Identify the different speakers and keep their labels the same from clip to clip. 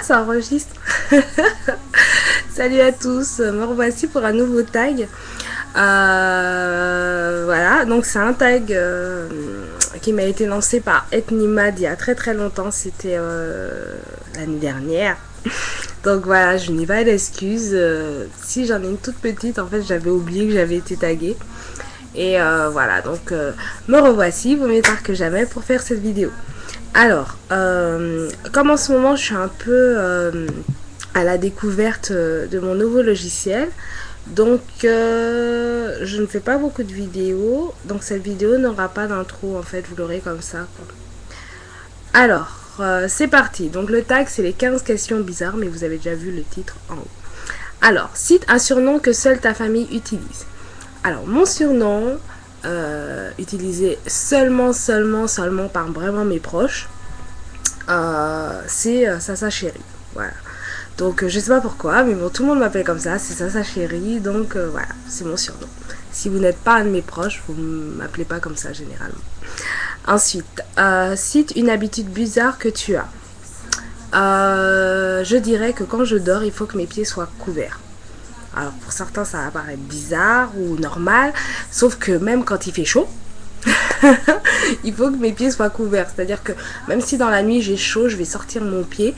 Speaker 1: ça enregistre. Salut à tous, me revoici pour un nouveau tag. Voilà, donc c'est un tag qui m'a été lancé par Ethnimad il y a très très longtemps, c'était l'année dernière. Donc voilà, je n'ai pas d'excuses. Si j'en ai une toute petite, en fait j'avais oublié que j'avais été taguée. Et voilà, donc me revoici, vaut mieux tard que jamais pour faire cette vidéo. Alors, comme en ce moment je suis un peu à la découverte de mon nouveau logiciel, donc je ne fais pas beaucoup de vidéos, donc cette vidéo n'aura pas d'intro en fait, vous l'aurez comme ça quoi. Alors, c'est parti, donc le tag c'est les 15 questions bizarres, mais vous avez déjà vu le titre en haut. Alors, cite un surnom que seule ta famille utilise. Alors, mon surnom, utilisé seulement par vraiment mes proches, c'est Sasa Chérie. Voilà. Donc, je sais pas pourquoi, mais bon, tout le monde m'appelle comme ça, c'est Sasa Chérie, donc voilà, c'est mon surnom. Si vous n'êtes pas un de mes proches, vous ne m'appelez pas comme ça généralement. Ensuite, cite une habitude bizarre que tu as. Je dirais que quand je dors, il faut que mes pieds soient couverts. Alors pour certains ça va paraître bizarre ou normal, sauf que même quand il fait chaud, il faut que mes pieds soient couverts. C'est-à-dire que même si dans la nuit j'ai chaud, je vais sortir mon pied,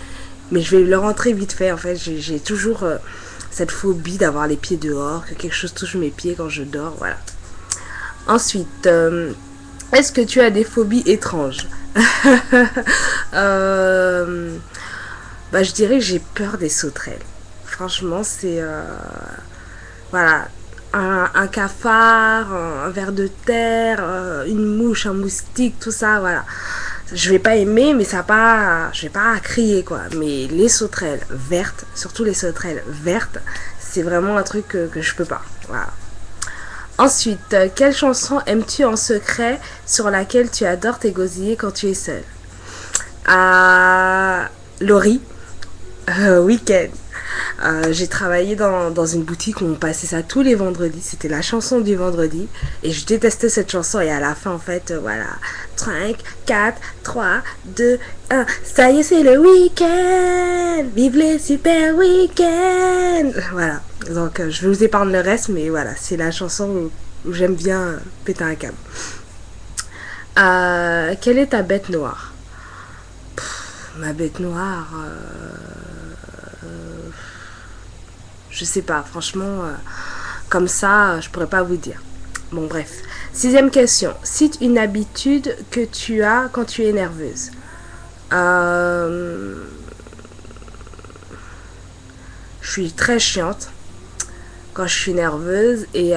Speaker 1: mais je vais le rentrer vite fait. En fait, j'ai toujours cette phobie d'avoir les pieds dehors, que quelque chose touche mes pieds quand je dors, voilà. Ensuite, est-ce que tu as des phobies étranges? Je dirais que j'ai peur des sauterelles. Franchement, c'est voilà, un cafard, un ver de terre, une mouche, un moustique, tout ça, voilà. Je vais pas aimer, mais ça pas, je vais pas crier quoi. Mais les sauterelles vertes, surtout les sauterelles vertes, c'est vraiment un truc que je peux pas. Voilà. Ensuite, quelle chanson aimes-tu en secret sur laquelle tu adores t'égosiller quand tu es seule? Laurie, Weekend. J'ai travaillé dans une boutique où on passait ça tous les vendredis. C'était la chanson du vendredi. Et je détestais cette chanson. Et à la fin, en fait, voilà. 5, 4, 3, 2, 1. Ça y est, c'est le week-end. Vive les super week-end. Voilà. Donc, je vous épargne le reste. Mais voilà, c'est la chanson où j'aime bien péter un câble. Quelle est ta bête noire? Ma bête noire... je sais pas, franchement, comme ça, je pourrais pas vous dire. Bon, bref. 6e question. Cite une habitude que tu as quand tu es nerveuse. Je suis très chiante quand je suis nerveuse et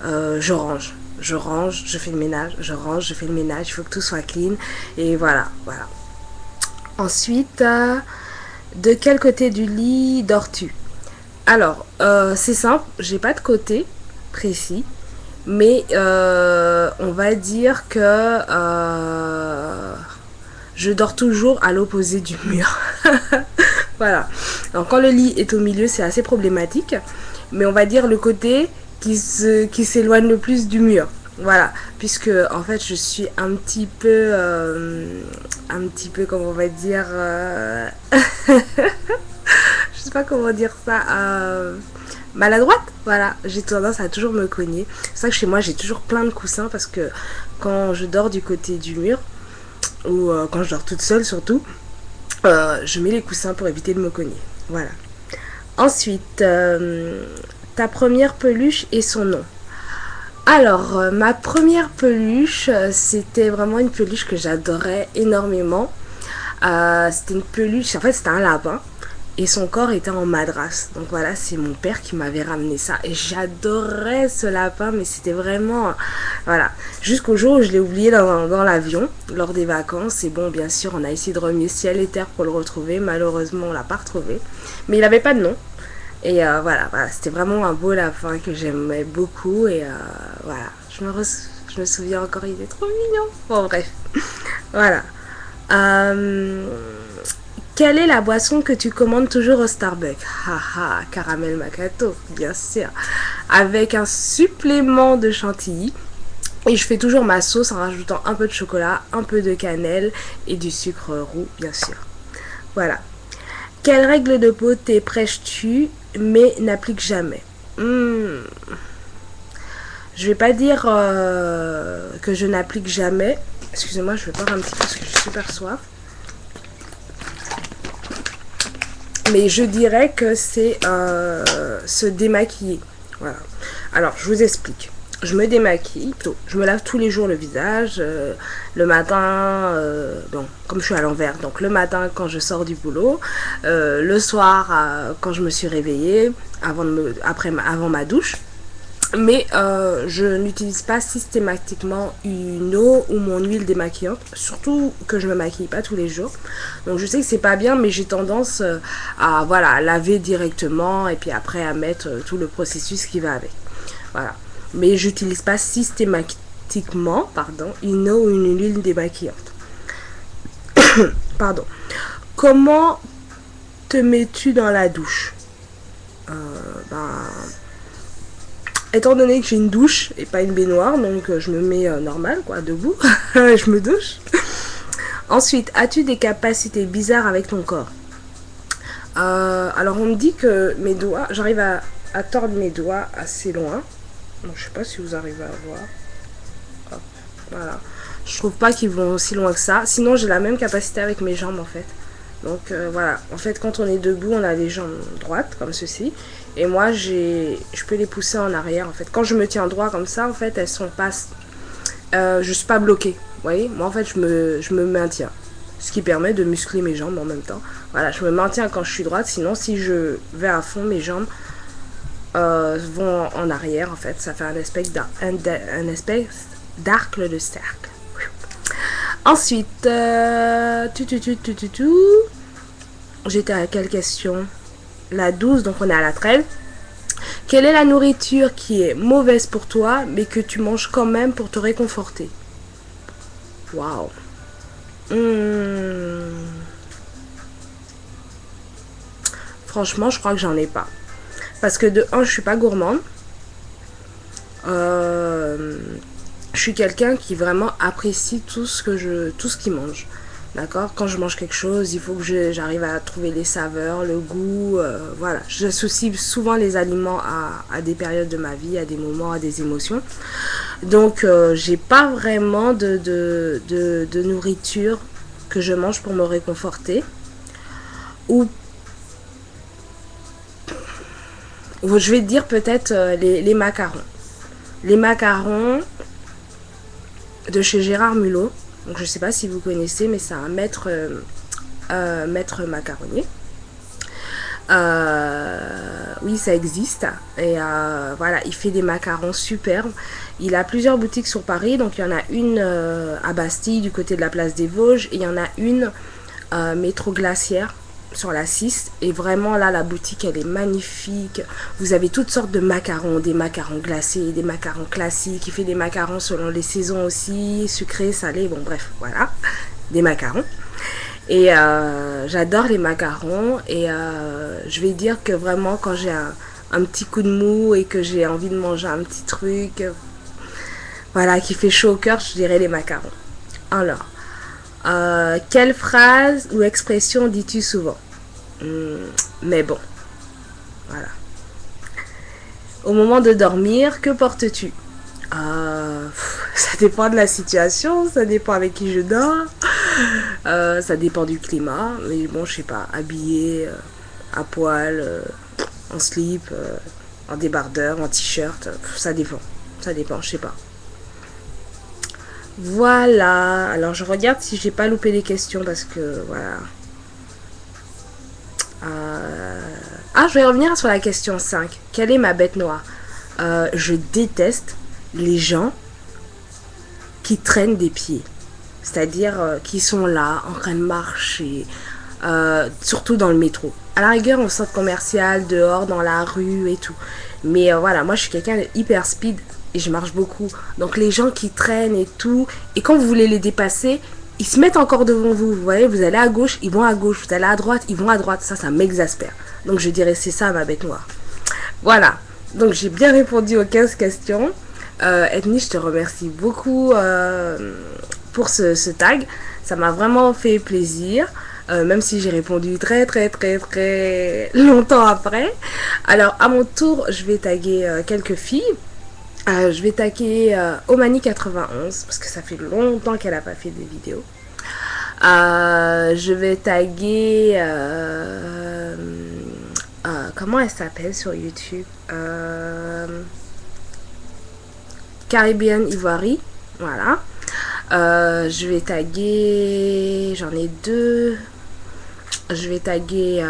Speaker 1: je range. Je range, je fais le ménage, je range, je fais le ménage, il faut que tout soit clean. Et voilà, voilà. Ensuite... de quel côté du lit dors-tu? Alors, c'est simple, j'ai pas de côté précis, mais on va dire que je dors toujours à l'opposé du mur. Voilà. Alors, quand le lit est au milieu, c'est assez problématique, mais on va dire le côté qui s'éloigne le plus du mur. Voilà, puisque en fait je suis un petit peu comment on va dire, je sais pas comment dire ça, maladroite, voilà, j'ai tendance à toujours me cogner. C'est ça que chez moi j'ai toujours plein de coussins parce que quand je dors du côté du mur, ou quand je dors toute seule surtout, je mets les coussins pour éviter de me cogner, voilà. Ensuite, ta première peluche et son nom. Alors, ma première peluche, c'était vraiment une peluche que j'adorais énormément. C'était une peluche, en fait c'était un lapin et son corps était en madras. Donc voilà, c'est mon père qui m'avait ramené ça et j'adorais ce lapin, mais c'était vraiment... Voilà, jusqu'au jour où je l'ai oublié dans l'avion lors des vacances. Et bon, bien sûr, on a essayé de remuer ciel et terre pour le retrouver. Malheureusement, on l'a pas retrouvé. Mais il n'avait pas de nom. Et voilà, c'était vraiment un beau lapin que j'aimais beaucoup. Et voilà, je me souviens encore, il est trop mignon. Bon, bref, voilà. Quelle est la boisson que tu commandes toujours au Starbucks? Haha, caramel macchiato, bien sûr. Avec un supplément de chantilly. Et je fais toujours ma sauce en rajoutant un peu de chocolat, un peu de cannelle et du sucre roux, bien sûr. Voilà. Quelle règle de beauté prêches-tu mais n'appliques jamais? Je vais pas dire que je n'applique jamais. Excusez-moi, je vais boire un petit peu parce que j'ai super soif. Mais je dirais que c'est se démaquiller. Voilà. Alors, je vous explique. Je me démaquille, plutôt, je me lave tous les jours le visage, le matin, bon, comme je suis à l'envers, donc le matin quand je sors du boulot, le soir quand je me suis réveillée, avant ma douche. Mais je n'utilise pas systématiquement une eau ou mon huile démaquillante, surtout que je me maquille pas tous les jours. Donc je sais que c'est pas bien, mais j'ai tendance à voilà, laver directement et puis après à mettre tout le processus qui va avec. Voilà. Mais j'utilise pas systématiquement, pardon, une eau ou une huile démaquillante. Pardon. Comment te mets-tu dans la douche? Ben, étant donné que j'ai une douche et pas une baignoire, donc je me mets normal, quoi, debout, je me douche. Ensuite, as-tu des capacités bizarres avec ton corps? Alors on me dit que mes doigts, j'arrive à tordre mes doigts assez loin. Donc, je sais pas si vous arrivez à voir. Hop, voilà. Je trouve pas qu'ils vont aussi loin que ça. Sinon, j'ai la même capacité avec mes jambes en fait. Donc voilà, en fait quand on est debout, on a les jambes droites comme ceci. Et moi, je peux les pousser en arrière en fait. Quand je me tiens droit comme ça, en fait, elles sont pas... je suis pas bloquée. Vous voyez, moi en fait, je me maintiens. Ce qui permet de muscler mes jambes en même temps. Voilà, je me maintiens quand je suis droite. Sinon, si je vais à fond, mes jambes vont en arrière en fait. Ça fait un espèce d'arc de cercle. Ensuite, j'étais à quelle question? La 12, donc on est à la 13. Quelle est la nourriture qui est mauvaise pour toi, mais que tu manges quand même pour te réconforter? Waouh. Franchement, je crois que j'en ai pas. Parce que de un, je suis pas gourmande. Je suis quelqu'un qui vraiment apprécie tout ce qu'il mange. D'accord. Quand je mange quelque chose, il faut que j'arrive à trouver les saveurs, le goût. Voilà. J'associe souvent les aliments à des périodes de ma vie, à des moments, à des émotions. Donc, j'ai pas vraiment de nourriture que je mange pour me réconforter. Ou je vais te dire peut-être les macarons. Les macarons de chez Gérard Mulot. Donc je ne sais pas si vous connaissez, mais c'est un maître macaronnier. Oui, ça existe. Et voilà, il fait des macarons superbes. Il a plusieurs boutiques sur Paris. Donc il y en a une à Bastille, du côté de la place des Vosges. Et il y en a une métro Glacière sur la 6. Et vraiment là, la boutique, elle est magnifique. Vous avez toutes sortes de macarons, des macarons glacés, des macarons classiques. Il fait des macarons selon les saisons aussi, sucrés, salés, bon bref, voilà, des macarons. Et j'adore les macarons. Et je vais dire que vraiment, quand j'ai un petit coup de mou et que j'ai envie de manger un petit truc, voilà, qui fait chaud au cœur, je dirais les macarons. Alors, quelle phrase ou expression dis-tu souvent? Mais bon, voilà. Au moment de dormir, que portes-tu? Ça dépend de la situation, ça dépend avec qui je dors, ça dépend du climat. Mais bon, je sais pas, habillé à poil, en slip, en débardeur, en t-shirt, ça dépend. Ça dépend, je sais pas. Voilà, alors je regarde si j'ai pas loupé les questions parce que voilà. Je vais revenir sur la question 5. Quelle est ma bête noire? Je déteste les gens qui traînent des pieds. C'est-à-dire qui sont là, en train de marcher, surtout dans le métro. À la rigueur, au centre commercial, dehors, dans la rue et tout. Mais voilà, moi je suis quelqu'un de hyper speed et je marche beaucoup. Donc les gens qui traînent et tout, et quand vous voulez les dépasser, ils se mettent encore devant vous. Vous voyez, vous allez à gauche, ils vont à gauche. Vous allez à droite, ils vont à droite. Ça m'exaspère. Donc je dirais c'est ça ma bête noire. Voilà. Donc j'ai bien répondu aux 15 questions. Ethnie, je te remercie beaucoup pour ce tag. Ça m'a vraiment fait plaisir. même si j'ai répondu très très très très longtemps après. Alors à mon tour, je vais taguer quelques filles. Je vais taguer Omani91 parce que ça fait longtemps qu'elle n'a pas fait des vidéos. Je vais taguer comment elle s'appelle sur YouTube, Caribbean Ivory, voilà. Je vais taguer, j'en ai deux. Je vais taguer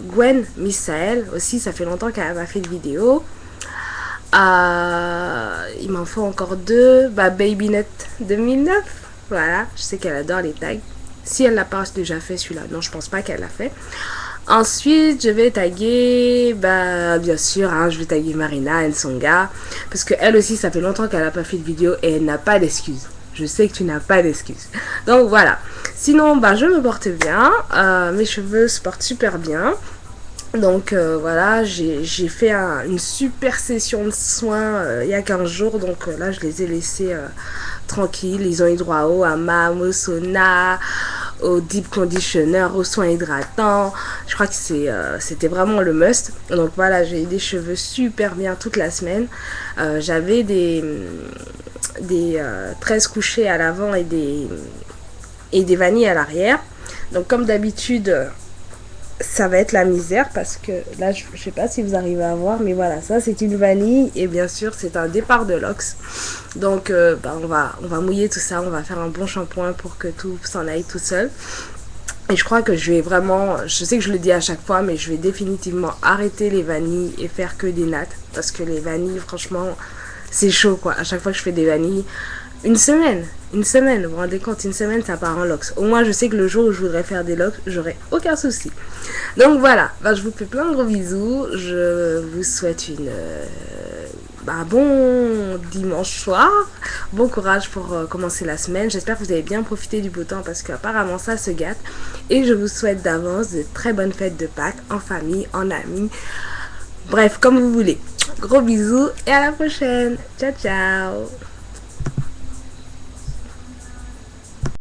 Speaker 1: Gwen Miss Sahel aussi, ça fait longtemps qu'elle n'a pas fait de vidéo. Il m'en faut encore deux. Babynet 2009, voilà, je sais qu'elle adore les tags. Si elle l'a pas déjà fait celui-là, non, je pense pas qu'elle l'a fait. Ensuite, je vais taguer, bien sûr, hein, je vais taguer Marina Nsonga, parce que elle aussi, ça fait longtemps qu'elle n'a pas fait de vidéo et elle n'a pas d'excuses. Je sais que tu n'as pas d'excuses. Donc voilà. Sinon, je me porte bien. Mes cheveux se portent super bien. Donc voilà, j'ai fait une super session de soins il y a 15 jours. Donc là, je les ai laissés tranquilles. Ils ont eu droit au hammam, au sauna, au deep conditioner, aux soins hydratants. Je crois que c'était vraiment le must. Donc voilà, j'ai eu des cheveux super bien toute la semaine. J'avais des tresses couchées à l'avant et des vanilles à l'arrière. Donc comme d'habitude, ça va être la misère parce que là, je sais pas si vous arrivez à voir, mais voilà, ça c'est une vanille et bien sûr c'est un départ de l'ox. Donc on va mouiller tout ça, on va faire un bon shampoing pour que tout s'en aille tout seul. Et je crois que je vais vraiment, je sais que je le dis à chaque fois, mais je vais définitivement arrêter les vanilles et faire que des nattes. Parce que les vanilles, franchement, c'est chaud quoi. À chaque fois que je fais des vanilles, une semaine, vous vous rendez compte, une semaine ça part en locks. Au moins je sais que le jour où je voudrais faire des locks, j'aurai aucun souci. Donc voilà, je vous fais plein de gros bisous. Je vous souhaite bon dimanche soir, bon courage pour commencer la semaine. J'espère que vous avez bien profité du beau temps parce qu'apparemment ça se gâte. Et je vous souhaite d'avance de très bonnes fêtes de Pâques en famille, en amis. Bref, comme vous voulez. Gros bisous et à la prochaine. Ciao ciao.